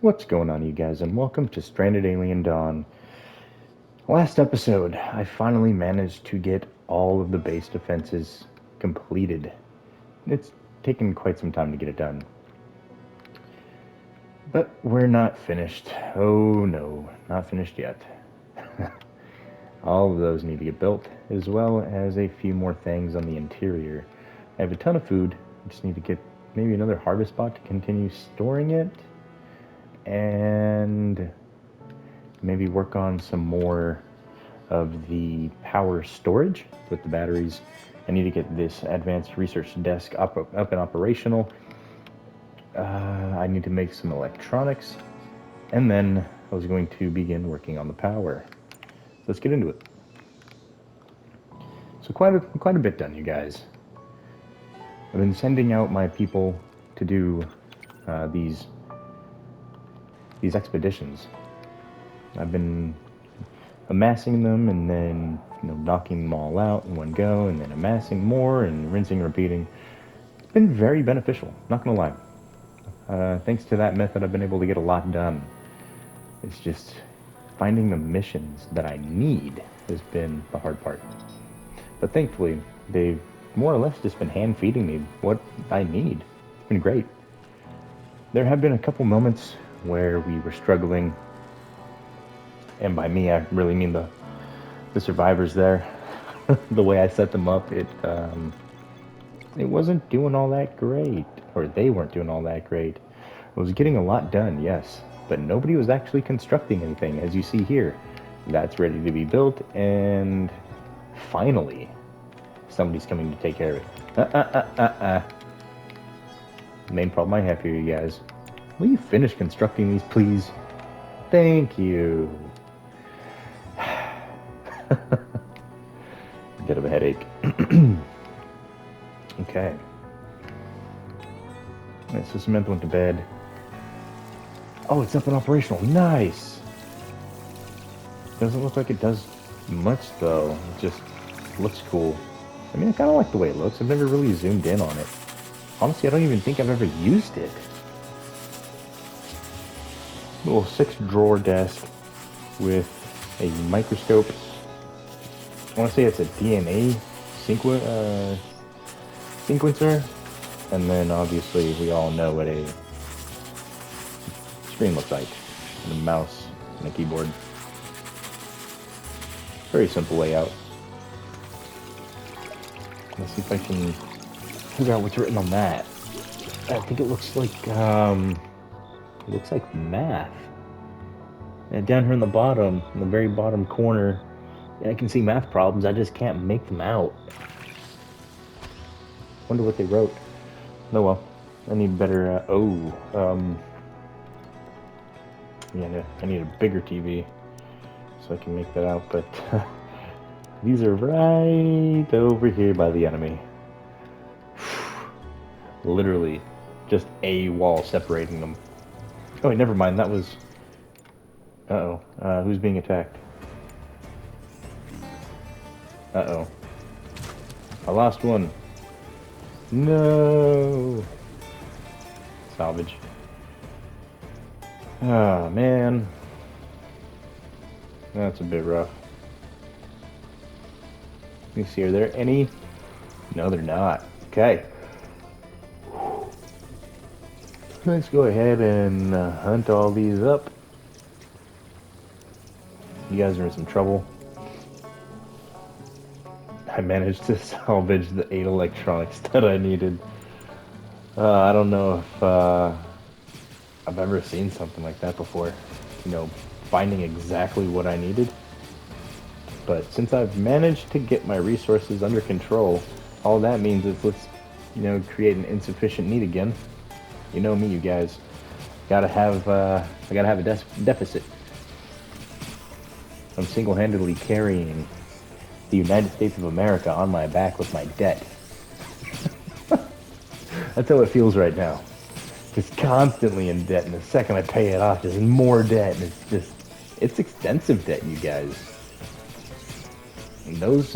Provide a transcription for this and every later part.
What's going on, you guys, and welcome to Stranded Alien Dawn. Last episode, I finally managed to get all of the base defenses completed. It's taken quite some time to get it done. But we're not finished. Oh no, not finished yet. All of those need to get built, as well as a few more things on the interior. I have a ton of food. I just need to get maybe another harvest spot to continue storing it. And maybe work on some more of the power storage with the batteries. I need to get this advanced research desk up and operational. I need to make some electronics, and then I was going to begin working on the power. So let's get into it. So quite a bit done, you guys. I've been sending out my people to do these expeditions. I've been amassing them and then knocking them all out in one go, and then amassing more and rinsing and repeating. It's been very beneficial, not gonna lie. Thanks to that method, I've been able to get a lot done. It's just finding the missions that I need has been the hard part. But thankfully, they've more or less just been hand feeding me what I need. It's been great. There have been a couple moments where we were struggling, and by me I really mean the survivors there. The way I set them up, it wasn't doing all that great, or they weren't doing all that great. I was getting a lot done, yes, but nobody was actually constructing anything, as you see here. That's ready to be built, and finally somebody's coming to take care of it. The main problem I have here, you guys. Will you finish constructing these, please? Thank you. Bit of a headache. Okay. Alright, so Samantha went to bed. Oh, it's up and operational. Nice! Doesn't look like it does much, though. It just looks cool. I mean, I kind of like the way it looks. I've never really zoomed in on it. Honestly, I don't even think I've ever used it. Little 6-drawer desk with a microscope. I want to say it's a DNA sequencer, and then obviously we all know what a screen looks like, and a mouse and a keyboard. Very simple layout. Let's see if I can figure out what's written on that. I think it looks like math. And down here in the very bottom corner, I can see math problems. I just can't make them out. Wonder what they wrote. Oh well, I need better. Yeah, I need a bigger TV so I can make that out. But these are right over here by the enemy. Literally, just a wall separating them. Oh wait, never mind. That was. Who's being attacked? I lost one. No. Salvage. Oh, man. That's a bit rough. Let me see, are there any? No, they're not. Okay. Let's go ahead and hunt all these up. You guys are in some trouble. I managed to salvage the 8 electronics that I needed. I don't know if I've ever seen something like that before. Finding exactly what I needed. But since I've managed to get my resources under control, all that means is let's, create an insufficient need again. You know me, you guys. I gotta have a deficit. I'm single-handedly carrying the United States of America on my back with my debt. That's how it feels right now. Just constantly in debt, and the second I pay it off, there's more debt, and it's extensive debt, you guys. And those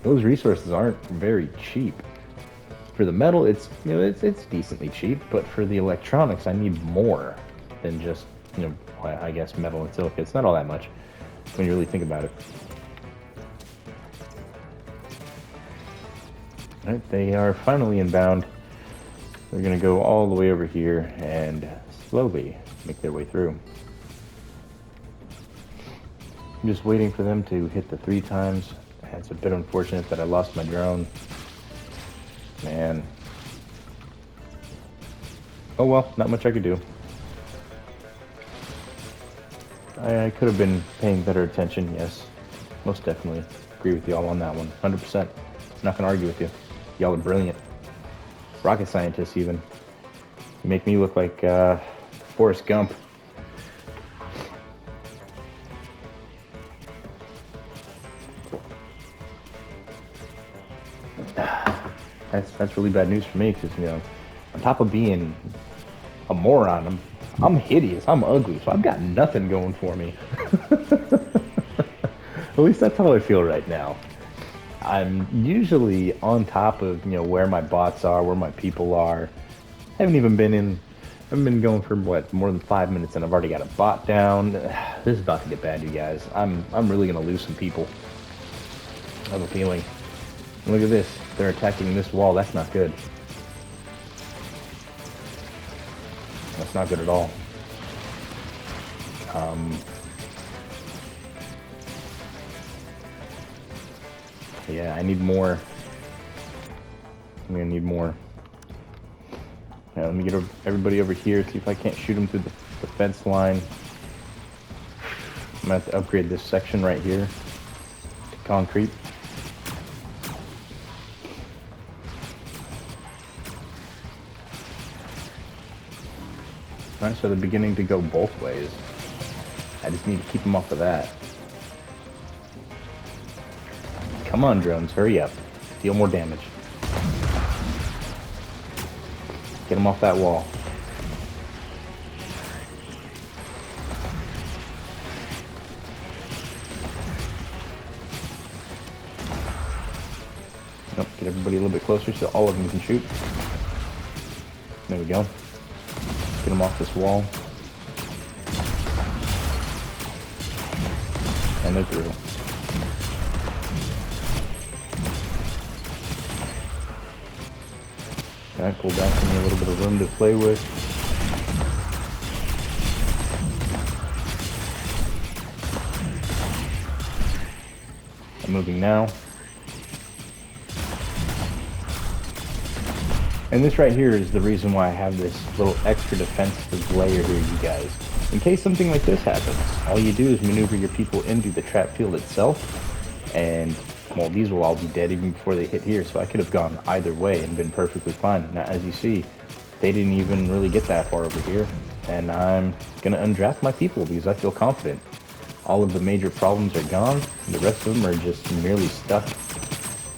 resources aren't very cheap. For the metal, it's it's decently cheap, but for the electronics, I need more than just I guess metal and silica. It's not all that much when you really think about it. All right, they are finally inbound. They're gonna go all the way over here and slowly make their way through. I'm just waiting for them to hit the 3 times. It's a bit unfortunate that I lost my drone. Man. Oh well, not much I could do. I could have been paying better attention, yes. Most definitely. Agree with y'all on that one. 100%. Not gonna argue with you. Y'all are brilliant. Rocket scientists, even. You make me look like Forrest Gump. That's really bad news for me because on top of being a moron, I'm hideous. I'm ugly, so I've got nothing going for me. At least that's how I feel right now. I'm usually on top of where my bots are, where my people are. I haven't been going for what, more than 5 minutes, and I've already got a bot down. This is about to get bad, you guys. I'm really gonna lose some people. I have a feeling. Look at this. They're attacking this wall. That's not good. That's not good at all. Yeah, I need more. I'm gonna need more. Yeah, let me get everybody over here, see if I can't shoot them through the fence line. I'm gonna have to upgrade this section right here to concrete. Alright, so they're beginning to go both ways. I just need to keep them off of that. Come on, drones, hurry up. Deal more damage. Get them off that wall. Nope, get everybody a little bit closer so all of them can shoot. There we go. Get them off this wall. And they're through. Alright, pull back, give me a little bit of room to play with. I'm moving now. And this right here is the reason why I have this little extra defensive layer here, you guys. In case something like this happens, all you do is maneuver your people into the trap field itself, and well, these will all be dead even before they hit here, so I could have gone either way and been perfectly fine. Now, as you see, they didn't even really get that far over here, and I'm gonna undraft my people because I feel confident. All of the major problems are gone, and the rest of them are just merely stuck,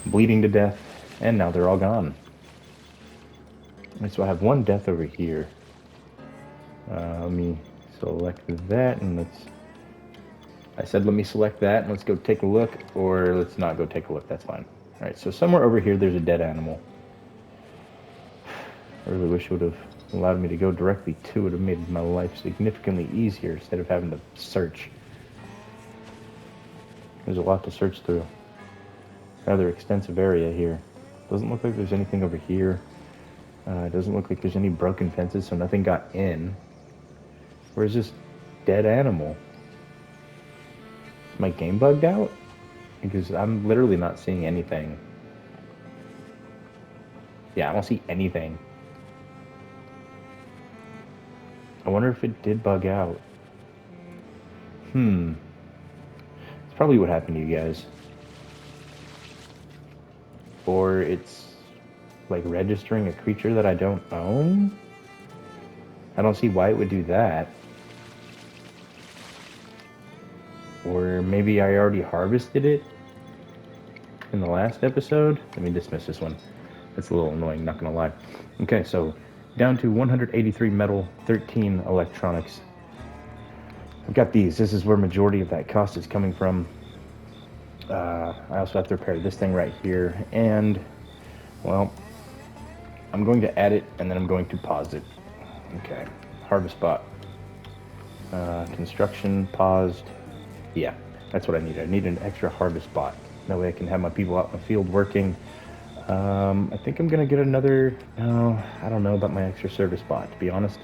bleeding to death, and now they're all gone. So I have one death over here. Let me select that, and I said let me select that, and let's go take a look, or let's not go take a look, that's fine. Alright, so somewhere over here there's a dead animal. I really wish it would have allowed me to go directly to it. It would have made my life significantly easier instead of having to search. There's a lot to search through. Rather extensive area here. Doesn't look like there's anything over here. It doesn't look like there's any broken fences, so nothing got in. Where's this dead animal? Is my game bugged out? Because I'm literally not seeing anything. Yeah, I don't see anything. I wonder if it did bug out. It's probably what happened to you guys. Or it's like registering a creature that I don't own? I don't see why it would do that. Or maybe I already harvested it in the last episode? Let me dismiss this one. That's a little annoying, not gonna lie. Okay, so down to 183 metal, 13 electronics. I've got these. This is where majority of that cost is coming from. I also have to repair this thing right here, and well, I'm going to add it, and then I'm going to pause it. Okay, harvest bot. Construction paused. Yeah, that's what I need. I need an extra harvest bot. That way I can have my people out in the field working. I think I'm gonna get another, no, I don't know about my extra service bot, to be honest.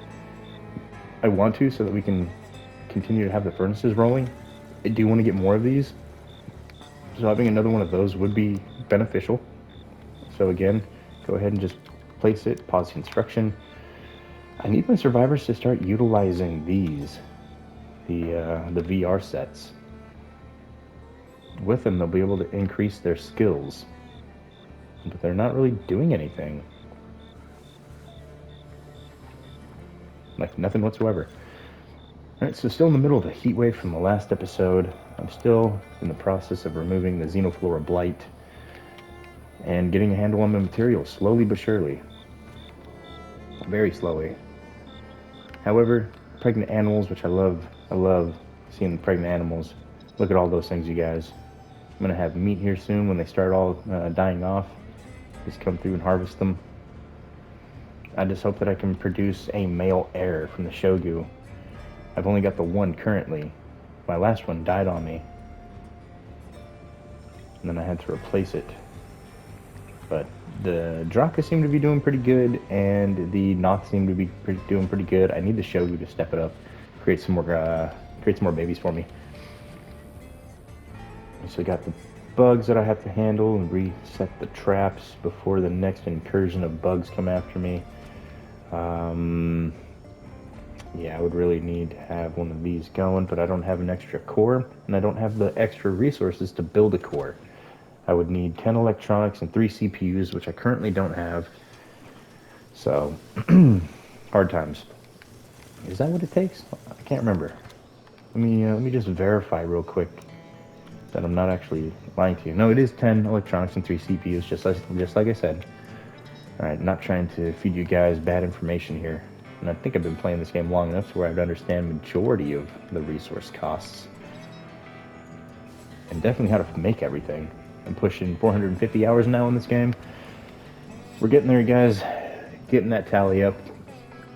I want to so that we can continue to have the furnaces rolling. I do want to get more of these. So having another one of those would be beneficial. So again, go ahead and just place it, pause construction. I need my survivors to start utilizing these, the VR sets. With them, they'll be able to increase their skills, but they're not really doing anything. Like nothing whatsoever. Alright, so still in the middle of a heat wave from the last episode. I'm still in the process of removing the Xenoflora blight and getting a handle on the material, slowly but surely. Very slowly. However, pregnant animals, which I love seeing pregnant animals. Look at all those things, you guys. I'm gonna have meat here soon when they start all dying off. Just come through and harvest them. I just hope that I can produce a male heir from the Shogu. I've only got the one currently. My last one died on me. And then I had to replace it. But the Draka seem to be doing pretty good, and the Noth seem to be doing pretty good. I need the Shogu to step it up, create some more babies for me. So I got the bugs that I have to handle and reset the traps before the next incursion of bugs come after me. Yeah, I would really need to have one of these going, but I don't have an extra core, and I don't have the extra resources to build a core. I would need 10 electronics and 3 CPUs, which I currently don't have. So, hard times. Is that what it takes? I can't remember. Let me just verify real quick that I'm not actually lying to you. No, it is 10 electronics and 3 CPUs, just like I said. Alright, not trying to feed you guys bad information here. And I think I've been playing this game long enough to where I would understand majority of the resource costs. And definitely how to make everything. I'm pushing 450 hours now in this game. We're getting there, guys. Getting that tally up.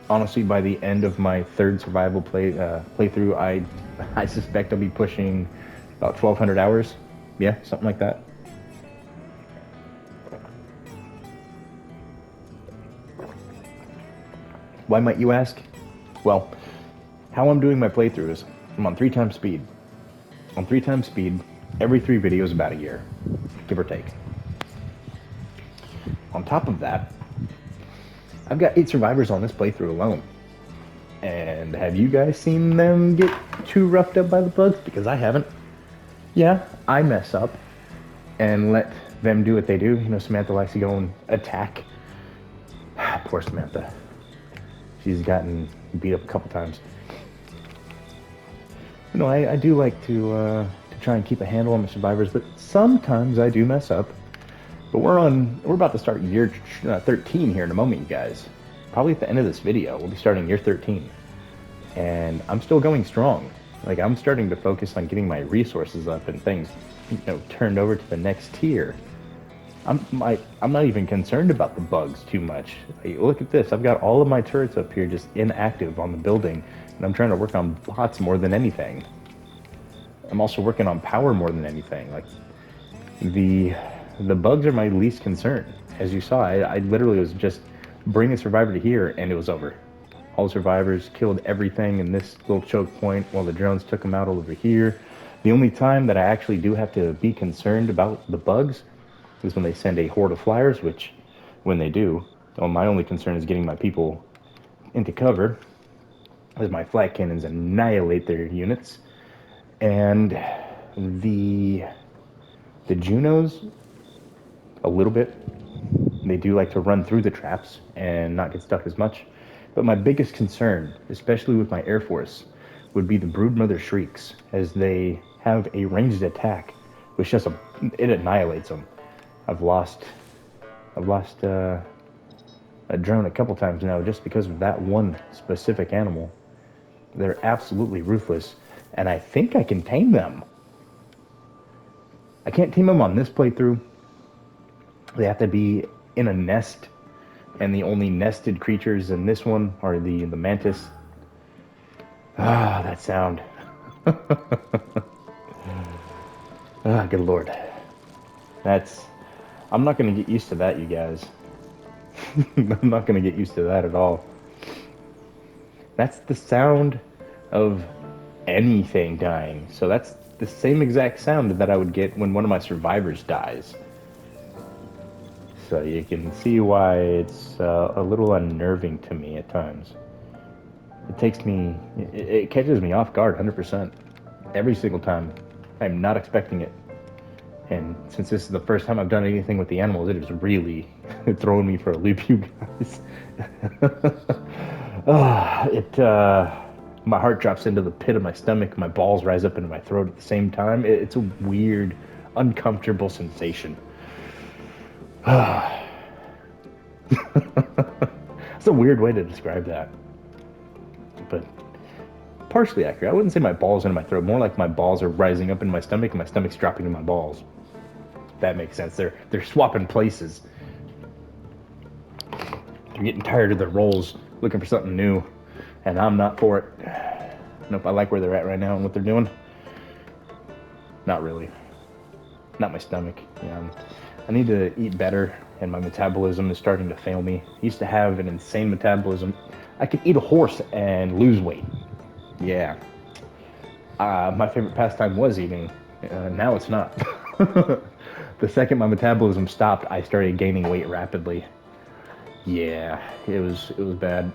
Honestly, by the end of my third survival playthrough, I suspect I'll be pushing about 1,200 hours. Yeah, something like that. Why might you ask? Well, how I'm doing my playthroughs, I'm on 3 times speed. On 3 times speed, every 3 videos about a year, give or take. On top of that, I've got 8 survivors on this playthrough alone. And have you guys seen them get too roughed up by the bugs? Because I haven't. Yeah, I mess up and let them do what they do. You know, Samantha likes to go and attack. Poor Samantha. She's gotten beat up a couple times. You know, I do like to try and keep a handle on the survivors, but sometimes I do mess up. But we're about to start year 13 here in a moment, you guys. Probably at the end of this video, we'll be starting year 13. And I'm still going strong. Like, I'm starting to focus on getting my resources up and things, you know, turned over to the next tier. I'm not even concerned about the bugs too much. Like, look at this. I've got all of my turrets up here just inactive on the building, and I'm trying to work on bots more than anything. I'm also working on power more than anything. Like, the bugs are my least concern. As you saw, I literally was just bring a survivor to here, and it was over. All the survivors killed everything in this little choke point while the drones took them out all over here. The only time that I actually do have to be concerned about the bugs is when they send a horde of flyers, which, when they do, well, my only concern is getting my people into cover as my flat cannons annihilate their units. And the Junos, a little bit. They do like to run through the traps and not get stuck as much. But my biggest concern, especially with my Airforce, would be the Broodmother Shrieks, as they have a ranged attack, which just it annihilates them. I've lost a drone a couple times now just because of that one specific animal. They're absolutely ruthless, and I think I can tame them. I can't tame them on this playthrough. They have to be in a nest, and the only nested creatures in this one are the mantis. Ah, that sound. Ah, good lord. That's. I'm not gonna get used to that, you guys. I'm not gonna get used to that at all. That's the sound of anything dying. So that's the same exact sound that I would get when one of my survivors dies. So you can see why it's a little unnerving to me at times. It takes me, it catches me off guard 100%. Every single time. I'm not expecting it. And since this is the first time I've done anything with the animals, it is really throwing me for a loop, you guys. My heart drops into the pit of my stomach. My balls rise up into my throat at the same time. It's a weird, uncomfortable sensation. It's a weird way to describe that, but partially accurate. I wouldn't say my balls into my throat. More like my balls are rising up in my stomach, and my stomach's dropping to my balls. That makes sense. They're swapping places. They're getting tired of their roles, looking for something new, and I'm not for it. Nope, I like where they're at right now and what they're doing. Not really. Not my stomach. Yeah, I need to eat better, and my metabolism is starting to fail me. I used to have an insane metabolism. I could eat a horse and lose weight. Yeah. My favorite pastime was eating. Now it's not. The second my metabolism stopped, I started gaining weight rapidly. Yeah, it was bad.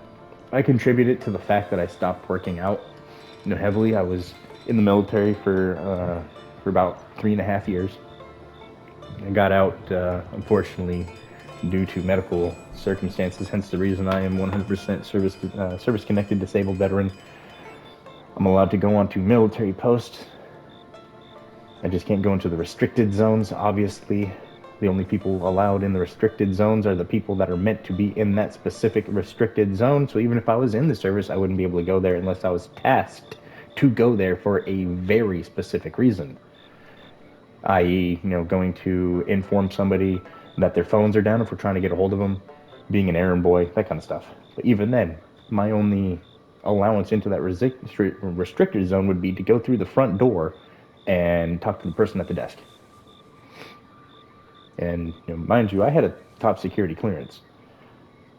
I contribute it to the fact that I stopped working out, heavily. I was in the military for about 3.5 years. I got out, unfortunately, due to medical circumstances. Hence the reason I am 100% service connected disabled veteran. I'm allowed to go onto military posts. I just can't go into the restricted zones. Obviously, the only people allowed in the restricted zones are the people that are meant to be in that specific restricted zone. So even if I was in the service, I wouldn't be able to go there unless I was tasked to go there for a very specific reason, i.e., going to inform somebody that their phones are down if we're trying to get a hold of them, being an errand boy, that kind of stuff. But even then, my only allowance into that restricted zone would be to go through the front door and talk to the person at the desk. And mind you, I had a top security clearance.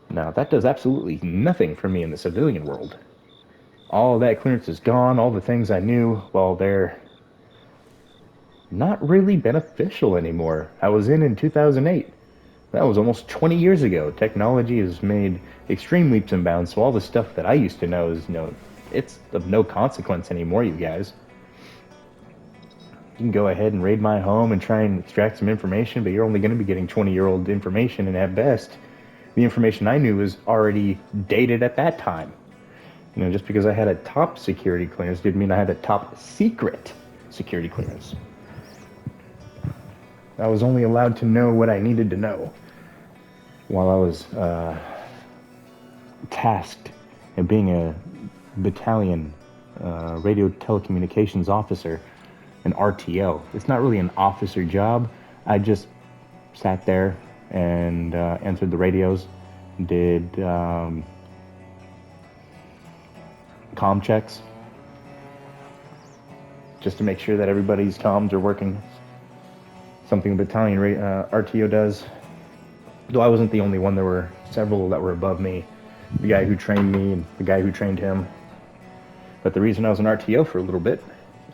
Now, that does absolutely nothing for me in the civilian world. All of that clearance is gone. All the things I knew, well, they're not really beneficial anymore. I was in 2008. That was almost 20 years ago. Technology has made extreme leaps and bounds, so all the stuff that I used to know is, it's of no consequence anymore, you guys. You can go ahead and raid my home and try and extract some information, but you're only going to be getting 20-year-old information, and at best, the information I knew was already dated at that time. Just because I had a top security clearance didn't mean I had a top secret security clearance. I was only allowed to know what I needed to know while I was tasked at being a battalion radio telecommunications officer, an RTO. It's not really an officer job. I just sat there and answered the radios, did comm checks, just to make sure that everybody's comms are working. Something the battalion RTO does. Though I wasn't the only one, there were several that were above me. The guy who trained me and the guy who trained him. But the reason I was an RTO for a little bit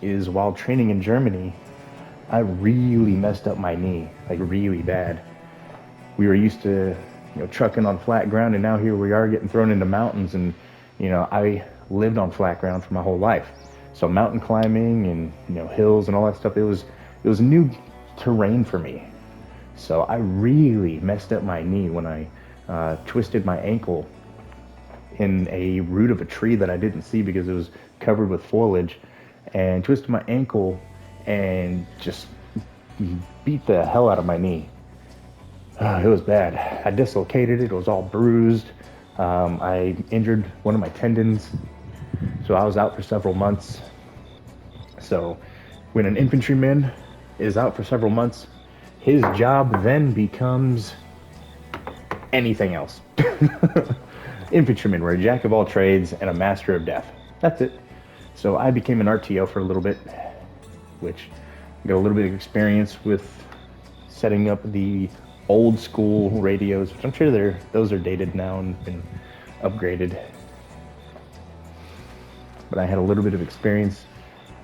is while training in Germany, I really messed up my knee, like really bad. We were used to, trucking on flat ground, and now here we are getting thrown into mountains, and, I lived on flat ground for my whole life. So mountain climbing and, hills and all that stuff, it was new terrain for me. So I really messed up my knee when I twisted my ankle in a root of a tree that I didn't see because it was covered with foliage, and twisted my ankle and just beat the hell out of my knee. It was bad. I dislocated it. It was all bruised. I injured one of my tendons, so I was out for several months. So when an infantryman is out for several months, his job then becomes anything else. Infantrymen were a jack of all trades and a master of death. That's it. So I became an RTO for a little bit, which got a little bit of experience with setting up the old school radios, which I'm sure those are dated now and been upgraded. But I had a little bit of experience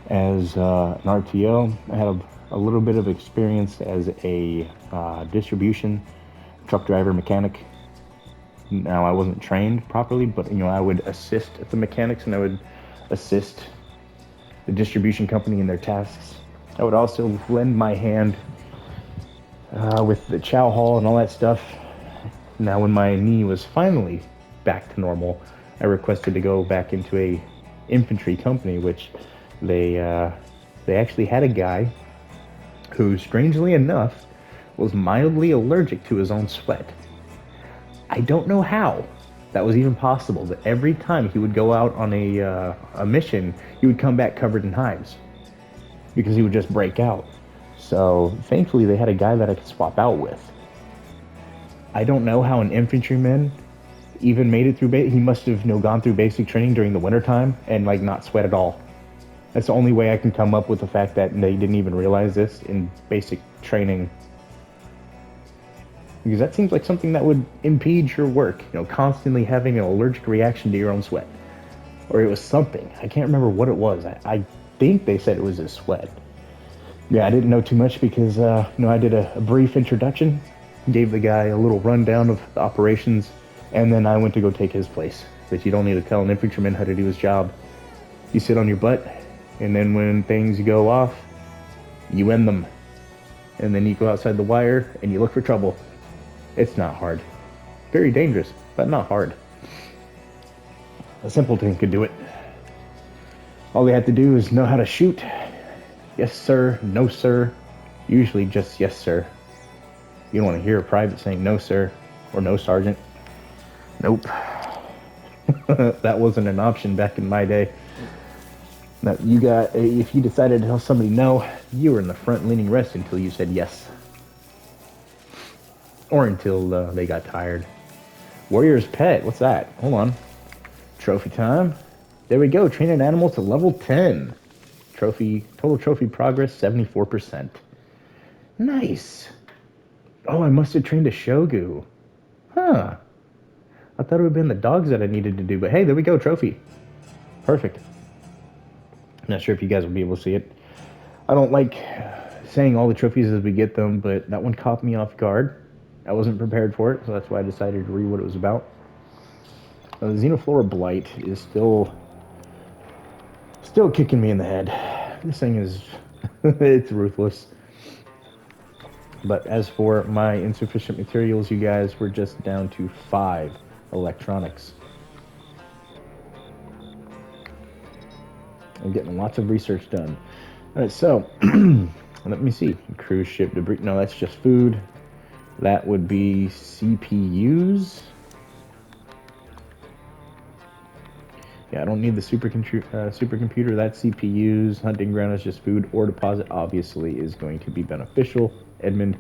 as an RTO. I had a little bit of experience as a distribution truck driver mechanic. Now I wasn't trained properly, but I would assist the mechanics and I would assist the distribution company in their tasks. I would also lend my hand with the chow hall and all that stuff. Now when my knee was finally back to normal, I requested to go back into a infantry company, which they actually had a guy who, strangely enough, was mildly allergic to his own sweat. I don't know how that was even possible, but every time he would go out on a mission, he would come back covered in hives because he would just break out. So thankfully they had a guy that I could swap out with. I don't know how an infantryman even made it through. He must have gone through basic training during the wintertime and not sweat at all. That's the only way I can come up with the fact that they didn't even realize this in basic training. Because that seems like something that would impede your work, constantly having an allergic reaction to your own sweat. Or it was something. I can't remember what it was. I think they said it was his sweat. Yeah, I didn't know too much because, I did a brief introduction, gave the guy a little rundown of the operations, and then I went to go take his place. But you don't need to tell an infantryman how to do his job. You sit on your butt, and then when things go off, you end them. And then you go outside the wire, and you look for trouble. It's not hard. Very dangerous, but not hard. A simpleton could do it. All they have to do is know how to shoot. Yes, sir. No, sir. Usually just yes, sir. You don't want to hear a private saying no, sir, or no, sergeant. Nope. That wasn't an option back in my day. Now, if you decided to tell somebody no, you were in the front leaning rest until you said yes. Or until they got tired. Warrior's Pet, what's that? Hold on. Trophy time. There we go, train an animal to level 10. Total trophy progress, 74%. Nice. Oh, I must have trained a Shogu. Huh. I thought it would have been the dogs that I needed to do, but hey, there we go, trophy. Perfect. Not sure if you guys will be able to see it. I don't like saying all the trophies as we get them, but that one caught me off guard. I wasn't prepared for it, so that's why I decided to read what it was about. The Xenoflora Blight is still kicking me in the head. This thing is, it's ruthless. But as for my insufficient materials, you guys, we're just down to 5 electronics. I'm getting lots of research done. All right, so let me see. Cruise ship debris. No, that's just food. That would be CPUs. Yeah, I don't need the supercomputer. That's CPUs. Hunting ground is just food. Ore deposit obviously is going to be beneficial. Edmund.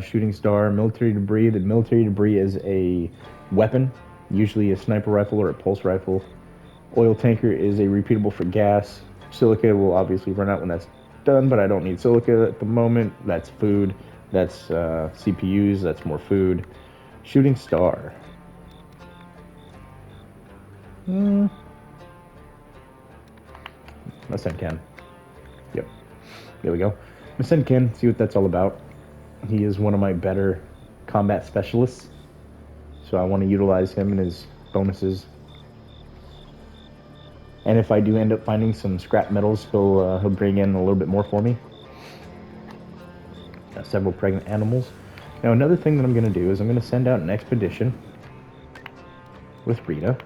Shooting star. Military debris. The military debris is a weapon, usually a sniper rifle or a pulse rifle. Oil tanker is a repeatable for gas. Silica will obviously run out when that's done, but I don't need silica at the moment. That's food. That's CPUs. That's more food. Shooting star. Let's send Ken. Yep. There we go. Let's send Ken, see what that's all about. He is one of my better combat specialists, so I want to utilize him and his bonuses. And if I do end up finding some scrap metals, he'll bring in a little bit more for me. Got several pregnant animals. Now another thing that I'm going to do is I'm going to send out an expedition with Rita,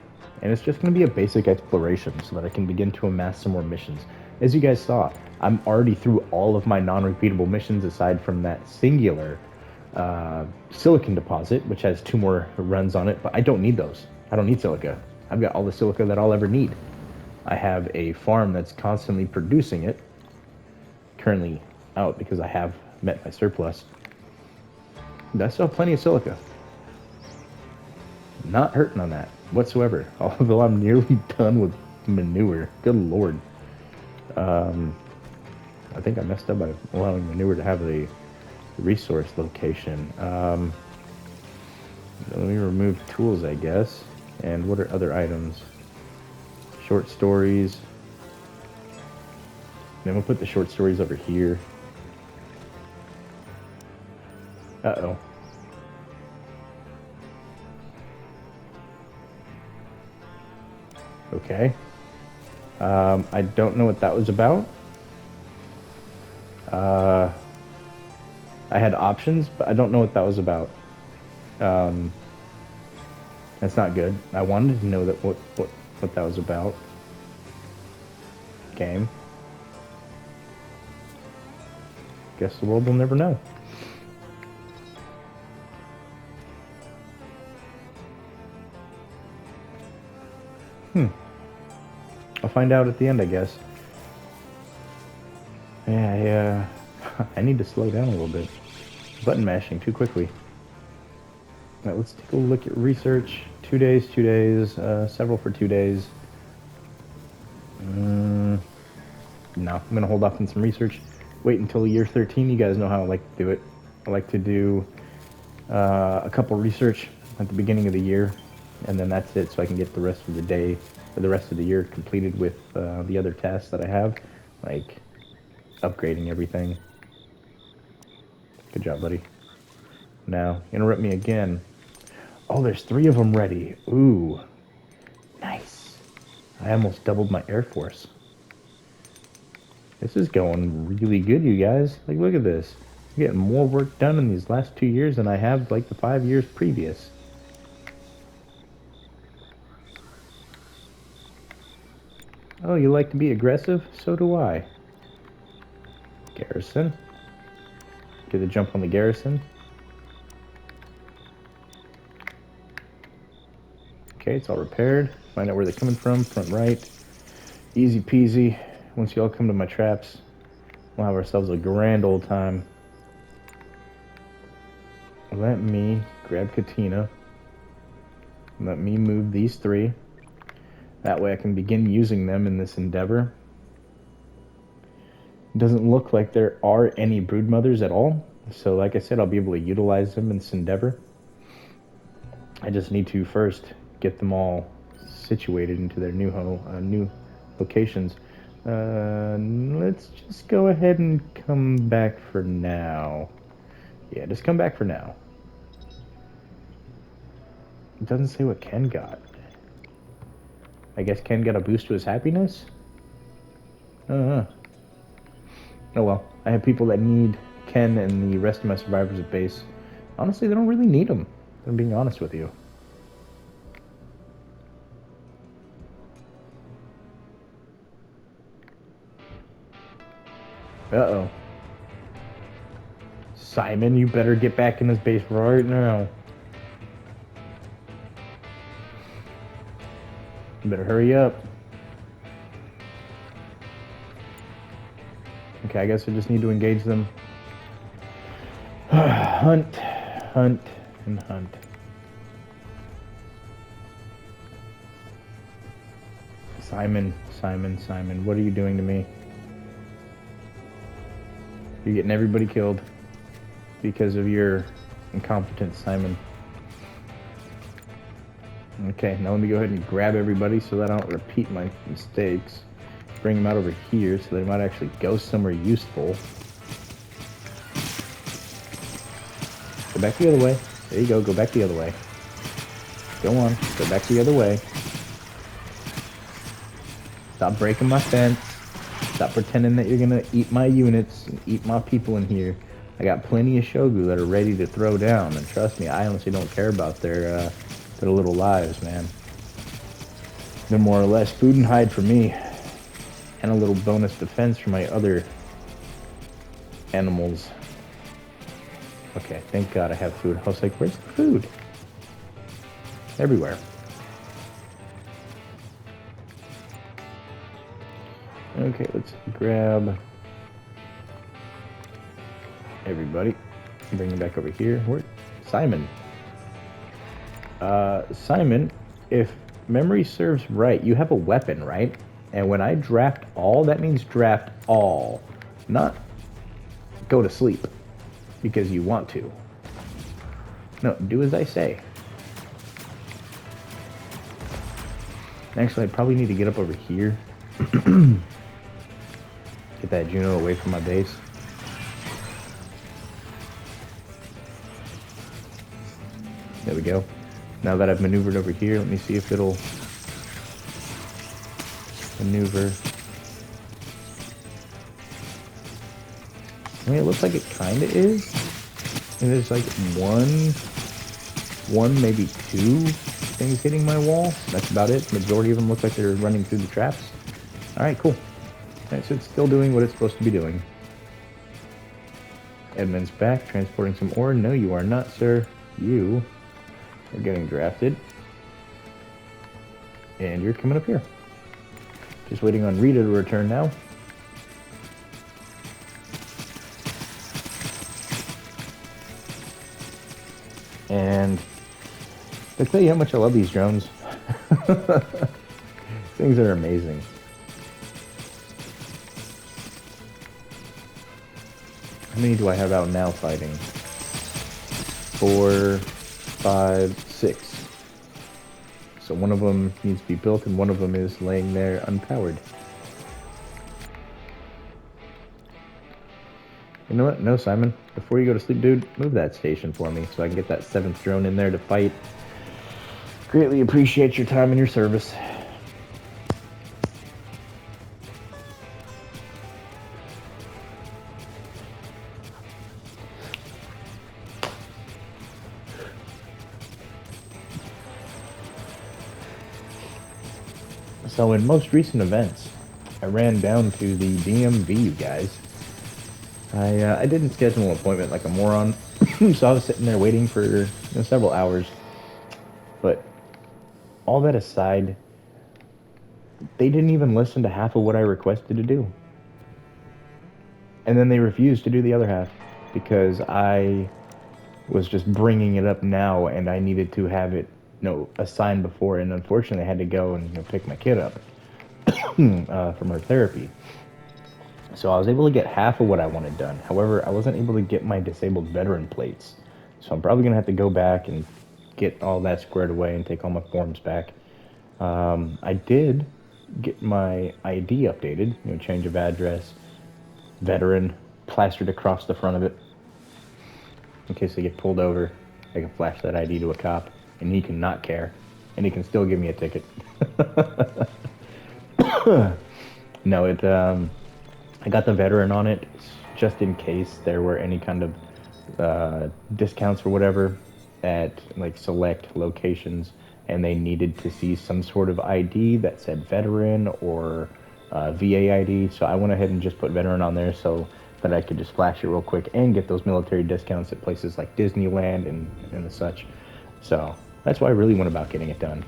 and it's just going to be a basic exploration so that I can begin to amass some more missions. As you guys saw, I'm already through all of my non-repeatable missions aside from that singular silicon deposit, which has 2 more runs on it, but I don't need those. I don't need silica. I've got all the silica that I'll ever need. I have a farm that's constantly producing it, currently out because I have met my surplus. I still have plenty of silica. Not hurting on that whatsoever. Although I'm nearly done with manure. Good lord. I think I messed up by allowing manure to have a resource location. Let me remove tools, I guess. And what are other items? Short stories. Then we'll put the short stories over here. Uh-oh. Okay. I don't know what that was about. I had options, but I don't know what that was about. That's not good. I wanted to know that what that was about. Game. Guess the world will never know. I'll find out at the end, I guess. Yeah, I need to slow down a little bit. Button mashing too quickly. All right, let's take a look at research. 2 days, 2 days, several for 2 days. No, I'm gonna hold off on some research. Wait until year 13. You guys know how I like to do it. I like to do a couple research at the beginning of the year, and then that's it, so I can get the rest of the day or the rest of the year completed with the other tasks that I have, like upgrading everything. Good job, buddy. Now, interrupt me again. Oh, there's 3 of them ready. Ooh, nice. I almost doubled my Airforce. This is going really good, you guys. Like, look at this. I'm getting more work done in these last 2 years than I have, like, the 5 years previous. Oh, you like to be aggressive? So do I. Garrison. Get the jump on the garrison. Okay, it's all repaired. Find out where they're coming from. Front right. Easy peasy. Once you all come to my traps, we'll have ourselves a grand old time. Let me grab Katina. Let me move these 3. That way I can begin using them in this endeavor. It doesn't look like there are any brood mothers at all. So like I said, I'll be able to utilize them in this endeavor. I just need to first get them all situated into their new locations. Let's just go ahead and come back for now. Yeah, just come back for now. It doesn't say what Ken got. I guess Ken got a boost to his happiness? Oh well, I have people that need Ken and the rest of my survivors at base. Honestly, they don't really need them. I'm being honest with you. Uh-oh. Simon, you better get back in this base right now. You better hurry up. Okay, I guess I just need to engage them. Hunt, hunt, and hunt. Simon, Simon, Simon, what are you doing to me? You're getting everybody killed because of your incompetence, Simon. Okay, now let me go ahead and grab everybody so that I don't repeat my mistakes. Bring them out over here so they might actually go somewhere useful. Go back the other way. There you go, go back the other way. Go on, go back the other way. Stop breaking my fence. Stop pretending that you're gonna eat my units and eat my people in here. I got plenty of Shogu that are ready to throw down, and trust me, I honestly don't care about their little lives, man. They're more or less food and hide for me, and a little bonus defense for my other animals. Okay, thank God I have food. I was like, where's the food? Everywhere. Okay, let's grab everybody. Bring them back over here. Simon. Simon, if memory serves right, you have a weapon, right? And when I draft all, that means draft all, not go to sleep because you want to. No, do as I say. Actually, I probably need to get up over here. Get that Juno away from my base. There we go. Now that I've maneuvered over here, let me see if it'll maneuver. I mean, it looks like it kind of is. And there's like one, maybe two things hitting my wall. That's about it. The majority of them look like they're running through the traps. All right, cool. All right, so it's still doing what it's supposed to be doing. Edmund's back, transporting some ore. No, you are not, sir. You are getting drafted. And you're coming up here. Just waiting on Rita to return now. And I tell you how much I love these drones. Things are amazing. How many do I have out now fighting? 4, 5, 6. So one of them needs to be built and one of them is laying there unpowered. You know what? No, Simon. Before you go to sleep, dude, move that station for me so I can get that 7th drone in there to fight. Greatly appreciate your time and your service. So in most recent events, I ran down to the DMV, you guys. I didn't schedule an appointment like a moron, so I was sitting there waiting for several hours. But all that aside, they didn't even listen to half of what I requested to do. And then they refused to do the other half because I was just bringing it up now and I needed to have it assigned before. And unfortunately, I had to go and pick my kid up from her therapy. So I was able to get half of what I wanted done. However, I wasn't able to get my disabled veteran plates. So I'm probably going to have to go back and get all that squared away and take all my forms back. I did get my ID updated, change of address, veteran, plastered across the front of it. In case I get pulled over, I can flash that ID to a cop, and he can not care, and he can still give me a ticket. No, I got the veteran on it just in case there were any kind of discounts or whatever at like select locations and they needed to see some sort of ID that said veteran or VA ID. So I went ahead and just put veteran on there so that I could just flash it real quick and get those military discounts at places like Disneyland and the such. So that's why I really went about getting it done.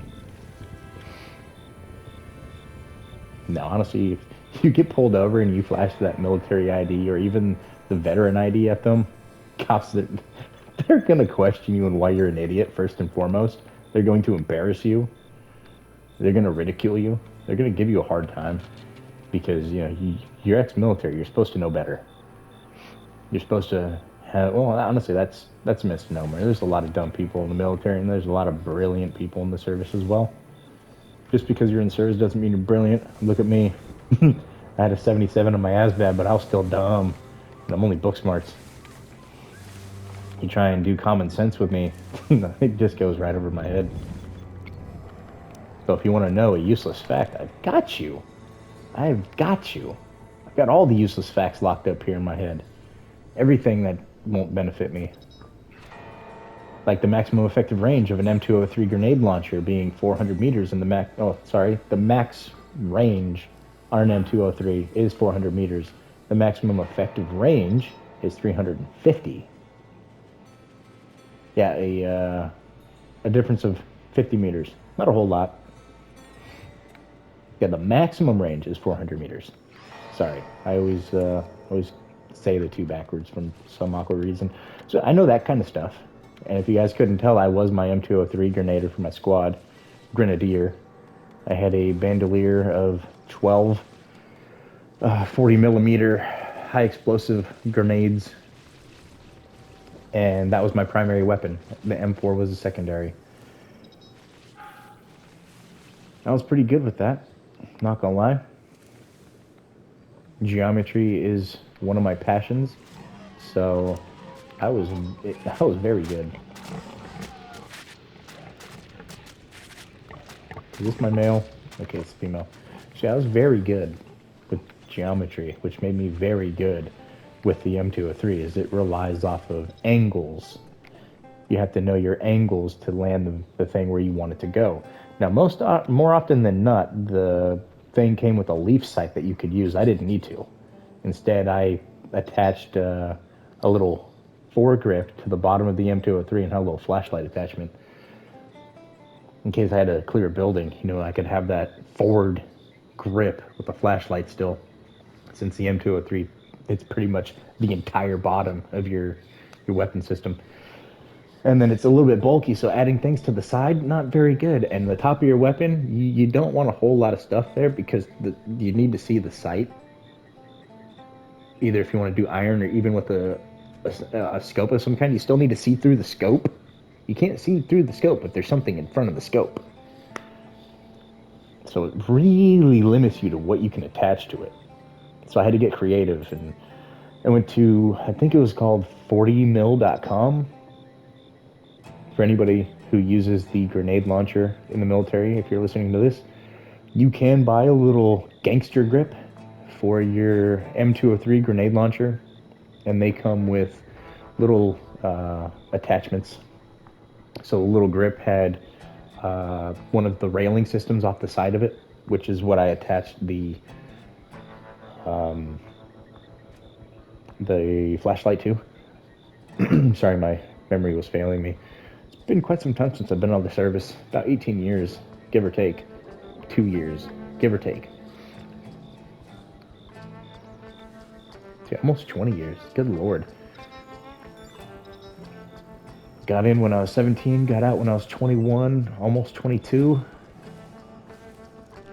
No, honestly, if you get pulled over and you flash that military ID or even the veteran ID at them, cops, they're going to question you and why you're an idiot, first and foremost. They're going to embarrass you. They're going to ridicule you. They're going to give you a hard time because, you're ex-military. You're supposed to know better. You're supposed to have, well, honestly, that's a misnomer. There's a lot of dumb people in the military and there's a lot of brilliant people in the service as well. Just because you're in service doesn't mean you're brilliant. Look at me. I had a 77 on my ASVAB, but I was still dumb. And I'm only book smarts. You try and do common sense with me, it just goes right over my head. So if you want to know a useless fact, I've got you. I've got you. I've got all the useless facts locked up here in my head. Everything that won't benefit me. Like the maximum effective range of an M203 grenade launcher being 400 meters and the max range on an M203 is 400 meters. The maximum effective range is 350. Yeah, a difference of 50 meters. Not a whole lot. Yeah, the maximum range is 400 meters. Sorry, I always say the two backwards from some awkward reason. So I know that kind of stuff. And if you guys couldn't tell, I was my M203 Grenadier for my squad. Grenadier. I had a bandolier of 12 40 millimeter high explosive grenades, and that was my primary weapon. The M4 was a secondary. I was pretty good with that, not gonna lie. Geometry is one of my passions, so I was very good. Is this my male? Okay, it's female. See, I was very good with geometry, which made me very good with the M203, is it relies off of angles. You have to know your angles to land the thing where you want it to go. Now, more often than not, the thing came with a leaf sight that you could use. I didn't need to. Instead, I attached a little foregrip to the bottom of the M203 and had a little flashlight attachment. In case I had to clear a building, I could have that forward grip with the flashlight still. Since the M203, it's pretty much the entire bottom of your weapon system. And then it's a little bit bulky, so adding things to the side, not very good. And the top of your weapon, you don't want a whole lot of stuff there because you need to see the sight. Either if you want to do iron or even with a scope of some kind, you still need to see through the scope. You can't see through the scope if there's something in front of the scope. So it really limits you to what you can attach to it. So I had to get creative, and I went to, I think it was called 40mil.com. For anybody who uses the grenade launcher in the military, if you're listening to this, you can buy a little gangster grip for your M203 grenade launcher, and they come with little attachments. So the little grip had one of the railing systems off the side of it, which is what I attached the flashlight to. Sorry, my memory was failing me. It's been quite some time since I've been out of the service. About 18 years, give or take. 2 years, give or take. See, almost 20 years. Good Lord. Got in when I was 17, got out when I was 21, almost 22.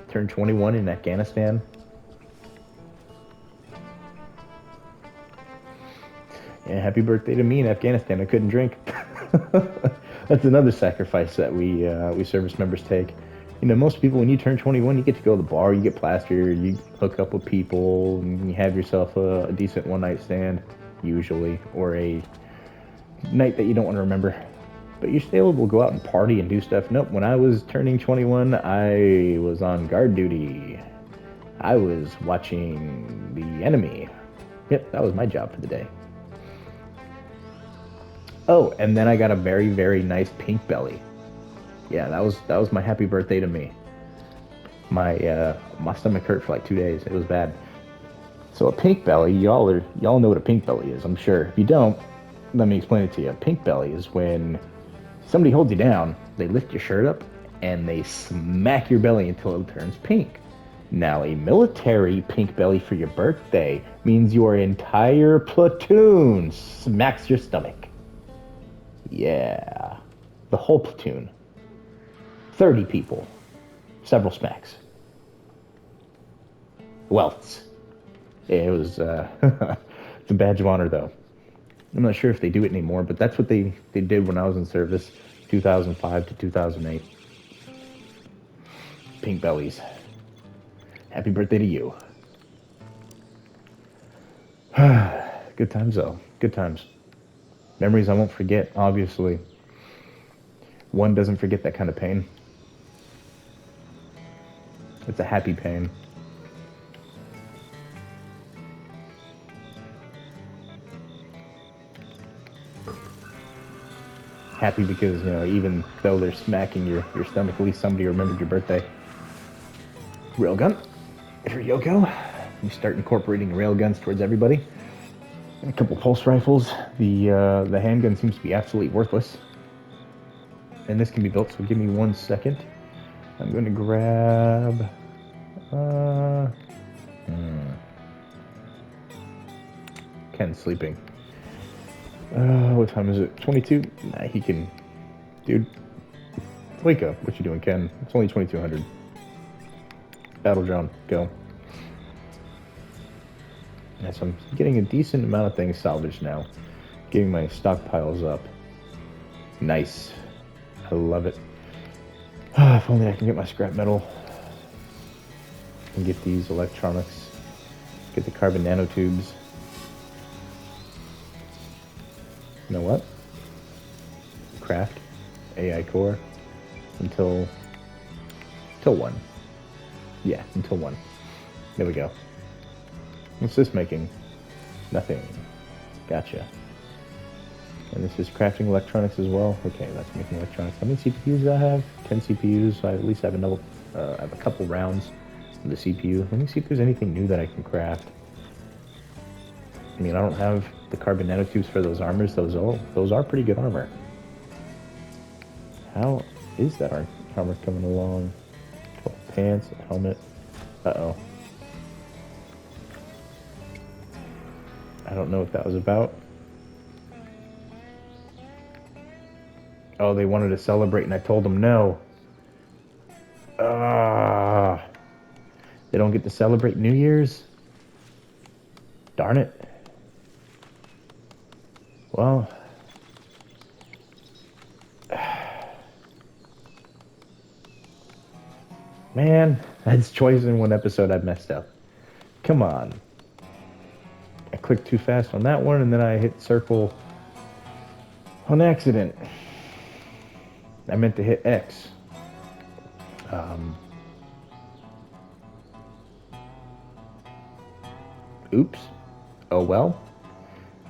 Turned 21 in Afghanistan. Yeah, happy birthday to me in Afghanistan. I couldn't drink. That's another sacrifice that we service members take. Most people, when you turn 21, you get to go to the bar, you get plastered, you hook up with people, and you have yourself a decent one-night stand, usually, or a night that you don't want to remember. But you're still able to go out and party and do stuff. Nope, when I was turning 21, I was on guard duty. I was watching the enemy. Yep, that was my job for the day. Oh, and then I got a very, very nice pink belly. Yeah, that was my happy birthday to me. My stomach hurt for like 2 days. It was bad. So a pink belly, y'all know what a pink belly is, I'm sure. If you don't, let me explain it to you. A pink belly is when somebody holds you down, they lift your shirt up, and they smack your belly until it turns pink. Now, a military pink belly for your birthday means your entire platoon smacks your stomach. Yeah, the whole platoon. 30 people. Several smacks. Welts. It was, it's a badge of honor, though. I'm not sure if they do it anymore, but that's what they did when I was in service, 2005 to 2008. Pink bellies. Happy birthday to you. Good times, though. Good times. Memories I won't forget, obviously. One doesn't forget that kind of pain. It's a happy pain. Happy because, even though they're smacking your stomach, at least somebody remembered your birthday. Railgun. Here you go. You start incorporating railguns towards everybody. And a couple pulse rifles. The handgun seems to be absolutely worthless. And this can be built, so give me 1 second. I'm going to grab... Ken's sleeping. What time is it? 22? Nah, he can... Dude, wake up. What you doing, Ken? It's only 2200. Battle drone, go. Yeah, so I'm getting a decent amount of things salvaged now. Getting my stockpiles up. Nice. I love it. If only I can get my scrap metal. And get these electronics. Get the carbon nanotubes. You know what? Craft. AI core. Until 1. Yeah, until 1. There we go. What's this making? Nothing. Gotcha. And this is crafting electronics as well. Okay, that's making electronics. How many CPUs do I have? 10 CPUs. So I at least have another. I have a couple rounds of the CPU. Let me see if there's anything new that I can craft. I mean, I don't have the carbon nanotubes for those armors. Those are pretty good armor. How is that armor coming along? 12 pants, a helmet. Uh-oh. I don't know what that was about. Oh, they wanted to celebrate, and I told them no. They don't get to celebrate New Year's? Darn it. Well... Man, that's twice in one episode I've messed up. Come on. I clicked too fast on that one, and then I hit circle on accident. I meant to hit X. Oops. Oh well.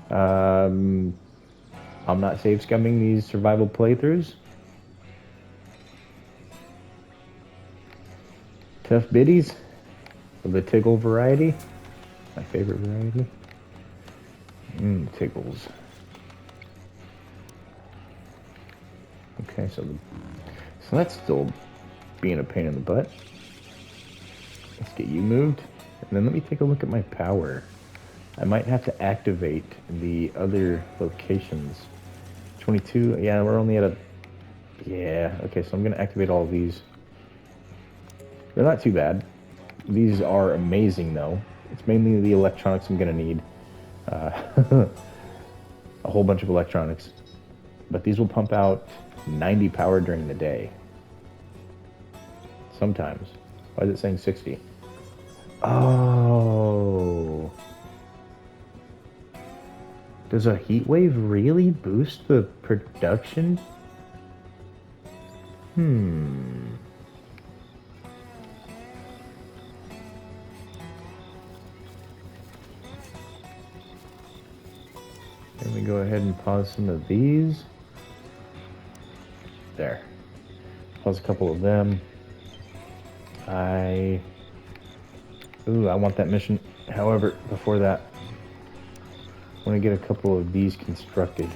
I'm not save scumming these survival playthroughs. Tough biddies of the Tiggle variety. My favorite variety. Tiggles. Okay, so that's still being a pain in the butt. Let's get you moved. And then let me take a look at my power. I might have to activate the other locations. 22, yeah, we're only at a... Yeah, okay, so I'm going to activate all of these. They're not too bad. These are amazing, though. It's mainly the electronics I'm going to need. A whole bunch of electronics. But these will pump out 90 power during the day. Sometimes. Why is it saying 60? Oh. Does a heat wave really boost the production? Let me go ahead and pause some of these. There. Pause a couple of them. I want that mission. However, before that, I want to get a couple of these constructed.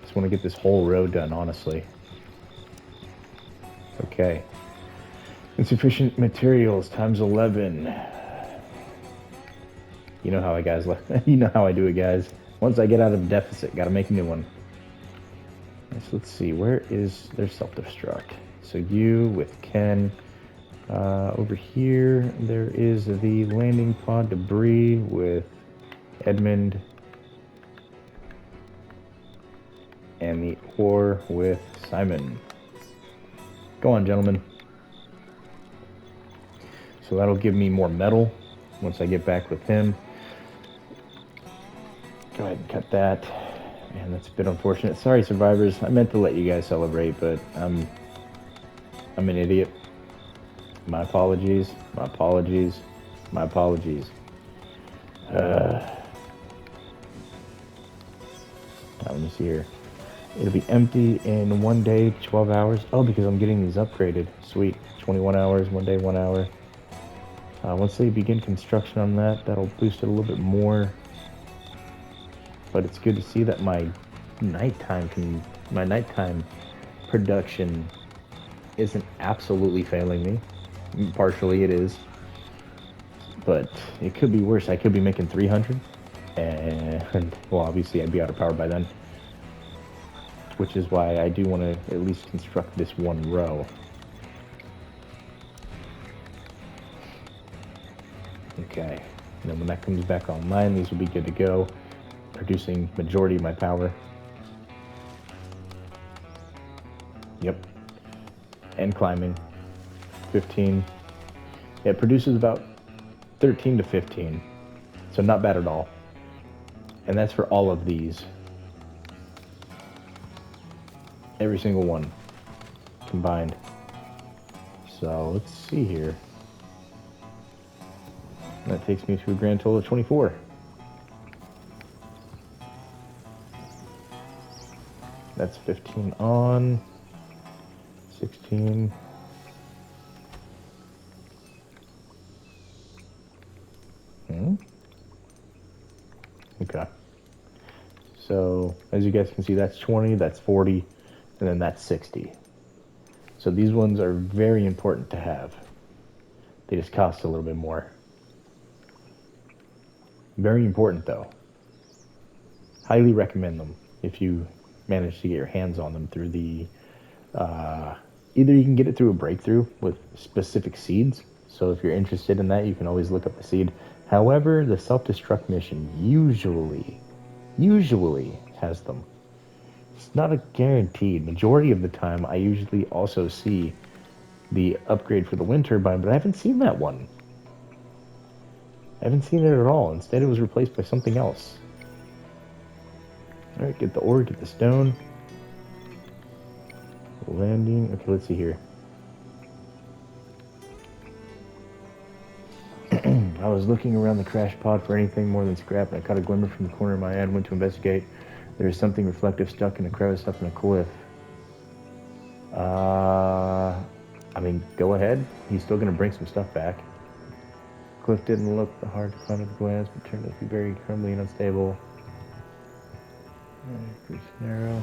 Just want to get this whole row done, honestly. Okay. Insufficient materials times 11. You know how I do it, guys. Once I get out of deficit, gotta make a new one. So let's see, there's self-destruct. So you with Ken. Over here, there is the landing pod debris with Edmund. And the ore with Simon. Go on, gentlemen. So that'll give me more metal once I get back with him. Go ahead and cut that. Man, that's a bit unfortunate. Sorry, survivors. I meant to let you guys celebrate, but I'm an idiot. My apologies. My apologies. My apologies. Let me see here. It'll be empty in 1 day, 12 hours. Oh, because I'm getting these upgraded. Sweet. 21 hours, 1 day, 1 hour. Once they begin construction on that, that'll boost it a little bit more. But it's good to see that my nighttime production isn't absolutely failing me. Partially it is. But it could be worse. I could be making 300. And, well, obviously I'd be out of power by then. Which is why I do want to at least construct this one row. Okay, and then when that comes back online, these will be good to go, producing majority of my power. Yep, and climbing. 15. Yeah, it produces about 13 to 15, so not bad at all. And that's for all of these. Every single one combined. So let's see here. That takes me to a grand total of 24. That's 15 on, 16. Okay. So as you guys can see, that's 20, that's 40, and then that's 60. So these ones are very important to have. They just cost a little bit more. Very important though. Highly recommend them if you manage to get your hands on them through the either you can get it through a breakthrough with specific seeds. So if you're interested in that, you can always look up the seed. However, the self-destruct mission usually has them. It's not a guaranteed. Majority of the time, I usually also see the upgrade for the wind turbine, but I haven't seen that one. I haven't seen it at all. Instead, it was replaced by something else. Alright, get the ore, get the stone. Landing. Okay, let's see here. I was looking around the crash pod for anything more than scrap, and I caught a glimmer from the corner of my eye and went to investigate. There is something reflective stuck in a crevice up in a cliff. I mean, go ahead. He's still going to bring some stuff back. Cliff didn't look hard to climb at a glance, but turned out to be very crumbly and unstable. Pretty narrow.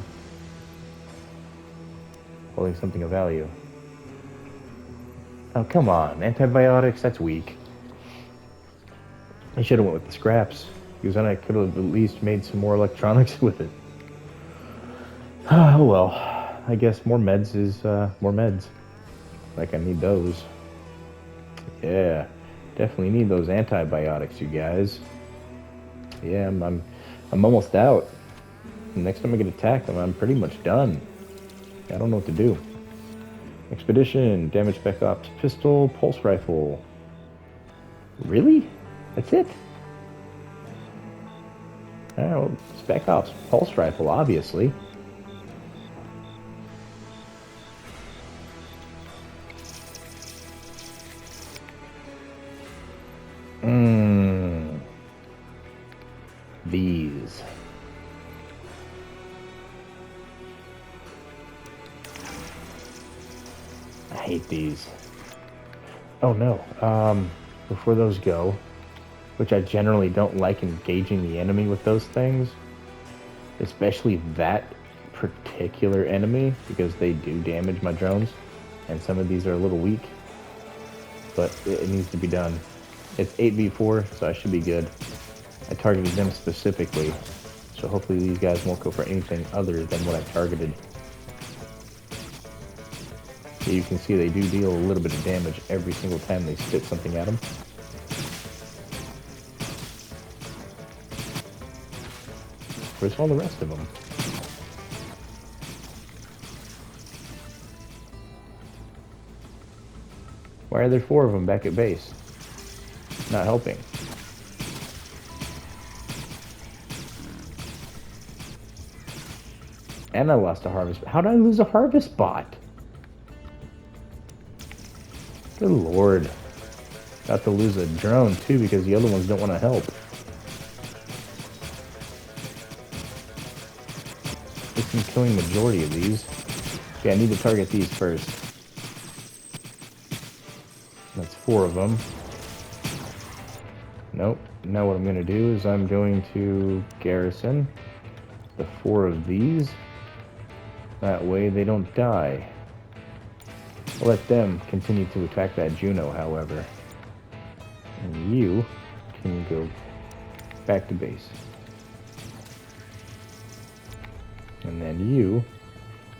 Holding something of value. Oh, come on. Antibiotics? That's weak. I should have went with the scraps, because then I could have at least made some more electronics with it. Oh well, I guess more meds is more meds. Like, I need those. Yeah, definitely need those antibiotics, you guys. Yeah, I'm almost out. Next time I get attacked, I'm pretty much done. I don't know what to do. Expedition, damage spec ops, pistol, pulse rifle. Really? That's it? Oh, spec ops, pulse rifle, obviously. These. I hate these. Oh no. Before those go, which I generally don't like engaging the enemy with those things, especially that particular enemy, because they do damage my drones, and some of these are a little weak, but it needs to be done. It's 8v4, so I should be good. I targeted them specifically, so hopefully these guys won't go for anything other than what I targeted. So you can see they do deal a little bit of damage every single time they spit something at them. Where's all the rest of them? Why are there 4 of them back at base? Not helping. And I lost a harvest. How did I lose a harvest bot? Good lord. Got to lose a drone too because the other ones don't want to help. I'm killing the majority of these. Okay, I need to target these first. That's 4 of them. Nope. Now what I'm going to do is I'm going to garrison the 4 of these. That way they don't die. I'll let them continue to attack that Juno, however. And you can go back to base. And then you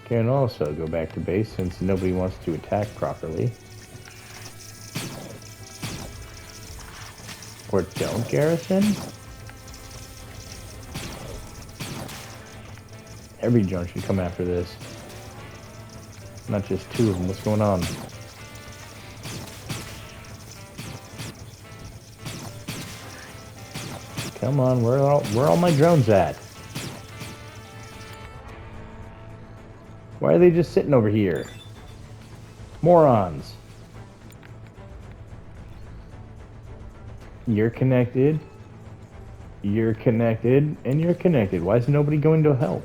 can also go back to base since nobody wants to attack properly. Or don't garrison? Every drone should come after this. Not just two of them. What's going on? Come on, where are all my drones at? Why are they just sitting over here? Morons. You're connected. You're connected. And you're connected. Why is nobody going to help?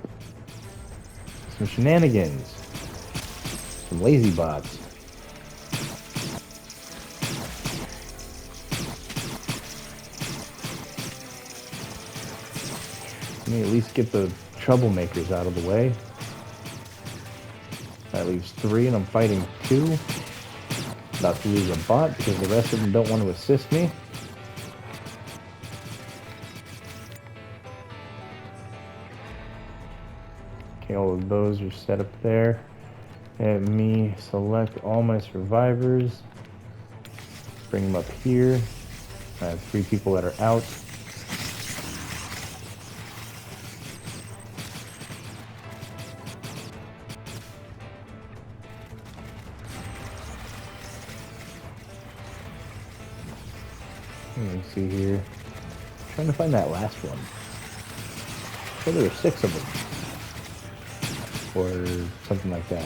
Some shenanigans. Some lazy bots. Let me at least get the troublemakers out of the way. That leaves 3 and I'm fighting 2. About to lose a bot because the rest of them don't want to assist me. Okay, all of those are set up there. Let me select all my survivors. Bring them up here. I have 3 people that are out. Let me see here. I'm trying to find that last one. So there were 6 of them. Or something like that.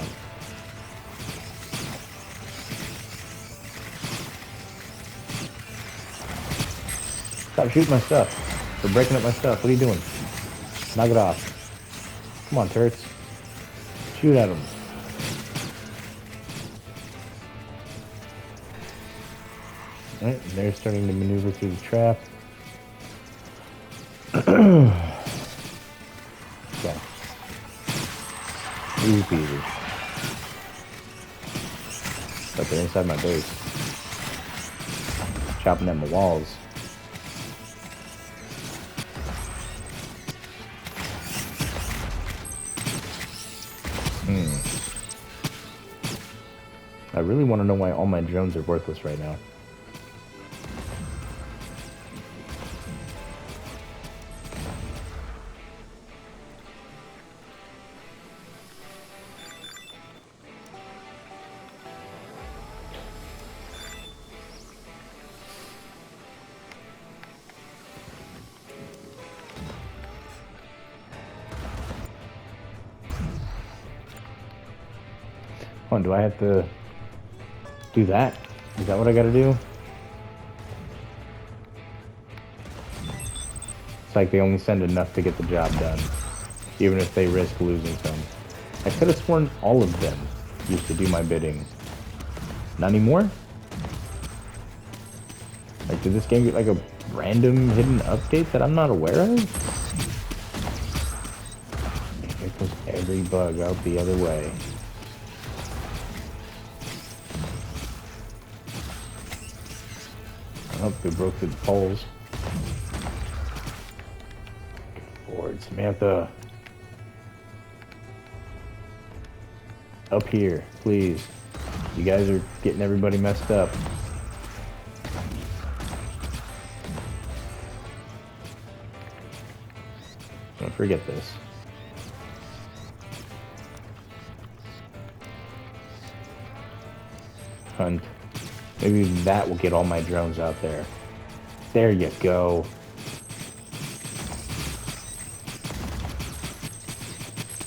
Stop shooting my stuff. They're breaking up my stuff. What are you doing? Knock it off. Come on, turrets. Shoot at them. Alright, they're starting to maneuver through the trap. Okay. Easy peasy. But they're inside my base. Chopping at my walls. I really want to know why all my drones are worthless right now. Hold on, do I have to do that? Is that what I gotta do? It's like they only send enough to get the job done, even if they risk losing some. I could have sworn all of them used to do my bidding. Not anymore? Like, did this game get like a random hidden update that I'm not aware of? Here goes every bug out the other way. Oh, they broke through the poles. Good Lord, Samantha. Up here, please. You guys are getting everybody messed up. Don't forget this. Hunt. Maybe that will get all my drones out there. There you go.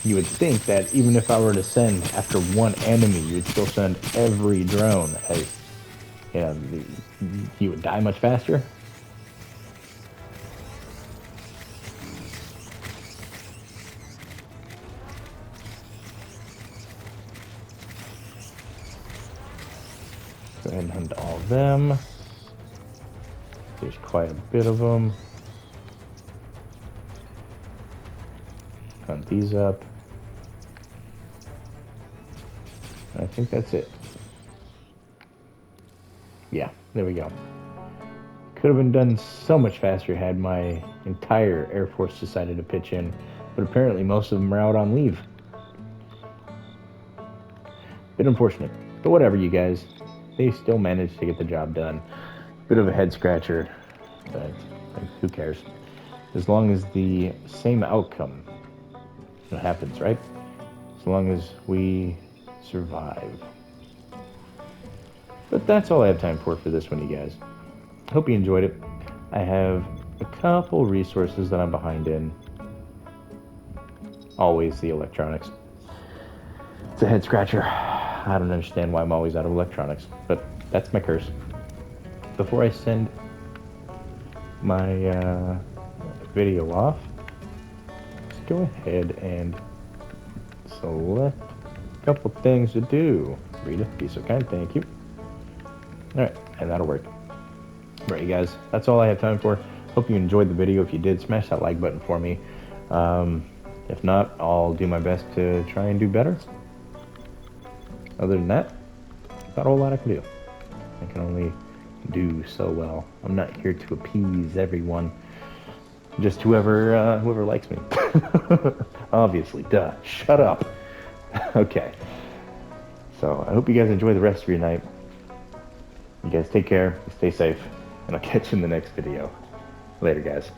You would think that even if I were to send after one enemy, you'd still send every drone. As, you know, you would die much faster. Go ahead and hunt all of them. There's quite a bit of them. Hunt these up. I think that's it. Yeah, there we go. Could have been done so much faster had my entire Air Force decided to pitch in, but apparently most of them are out on leave. Bit unfortunate, but whatever, you guys. They still managed to get the job done. Bit of a head scratcher, but who cares? As long as the same outcome happens, right? As long as we survive. But that's all I have time for this one, you guys. Hope you enjoyed it. I have a couple resources that I'm behind in. Always the electronics. It's a head scratcher. I don't understand why I'm always out of electronics, but that's my curse. Before I send my video off, let's go ahead and select a couple things to do. Rita, be so kind, thank you. Alright, and that'll work. Alright, you guys, that's all I have time for. Hope you enjoyed the video. If you did, smash that like button for me. If not, I'll do my best to try and do better. Other than that, not a whole lot I can do. I can only do so well. I'm not here to appease everyone. Just whoever likes me. Obviously, duh. Shut up. Okay. So I hope you guys enjoy the rest of your night. You guys take care, stay safe, and I'll catch you in the next video. Later, guys.